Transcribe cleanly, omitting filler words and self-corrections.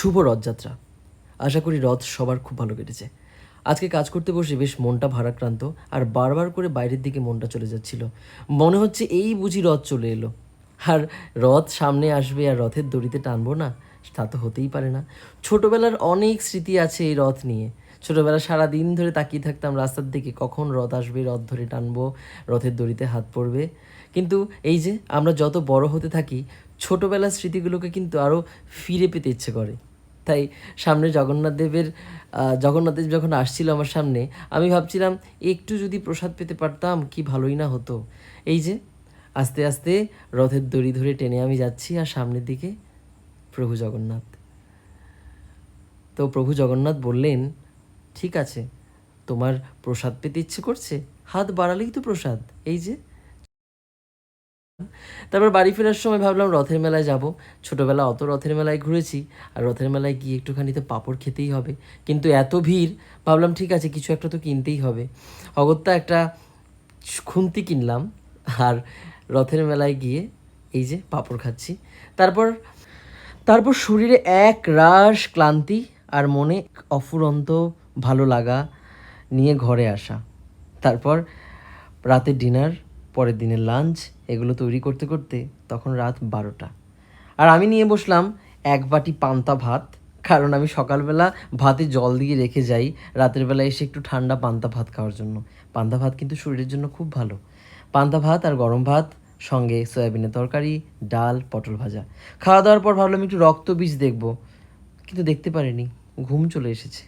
শুভ রথযাত্রা। আশা করি রথ সবার খুব ভালো কেটেছে। আজকে কাজ করতে বসে বেশ মনটা ভারাক্রান্ত, আর বারবার করে বাইরের দিকে মনটা চলে যাচ্ছিল। মনে হচ্ছে এই বুঝি রথ চলে এলো, আর রথ সামনে আসবে আর রথের দড়িতে টানবো না, তা তো হতেই পারে না। ছোটোবেলার অনেক স্মৃতি আছে এই রথ নিয়ে। ছোটোবেলা সারা দিন ধরে তাকিয়ে থাকতাম রাস্তার দিকে, কখন রথ আসবে, রথ ধরে টানবো, রথের দড়িতে হাত পড়বে। কিন্তু এই যে আমরা যত বড় হতে থাকি, ছোটোবেলার স্মৃতিগুলোকে কিন্তু আরও ফিরে পেতে ইচ্ছে করে। তাই সামনে জগন্নাথ দেব যখন আসছিল আমার সামনে, আমি ভাবছিলাম একটু যদি প্রসাদ পেতে পারতাম কি ভালোই না হতো। এই যে আস্তে আস্তে রথের দড়ি ধরে টেনে আমি যাচ্ছি, আর সামনের দিকে প্রভু জগন্নাথ। তো প্রভু জগন্নাথ বললেন, ঠিক আছে, তোমার প্রসাদ পেতে ইচ্ছে করছে, হাত বাড়ালেই তো প্রসাদ। এই যে। তারপর বাড়ি ফেরার সময় ভাবলাম রথের মেলায় যাব। ছোটোবেলা অত রথের মেলায় ঘুরেছি, আর রথের মেলায় গিয়ে একটুখানি তো পাঁপড় খেতেই হবে। কিন্তু এত ভিড়, ভাবলাম ঠিক আছে কিছু একটা তো কিনতেই হবে। অগত্যা একটা খুন্তি কিনলাম, আর রথের মেলায় গিয়ে এই যে পাঁপড় খাচ্ছি। তারপর তারপর শরীরে এক রাশ ক্লান্তি, আর মনে অফুরন্ত ভালো লাগা নিয়ে ঘরে আসা। তারপর রাতের ডিনার, পরের দিনের লাঞ্চ, এগুলো তৈরি করতে করতে তখন রাত 12টা। আর আমি নিয়ে বসলাম এক বাটি পান্তা ভাত, কারণ আমি সকালবেলা ভাতে জল দিয়ে রেখে যাই রাতের বেলা এসে একটু ঠান্ডা পান্তা ভাত খাওয়ার জন্য। পান্তা ভাত কিন্তু শরীরের জন্য খুব ভালো। পান্তা ভাত আর গরম ভাত, সঙ্গে সয়াবিনের তরকারি, ডাল, পটল ভাজা। খাওয়া দাওয়ার পর ভাবলাম একটু রক্ত বীজ দেখবো, কিন্তু দেখতে পারিনি, ঘুম চলে এসেছে।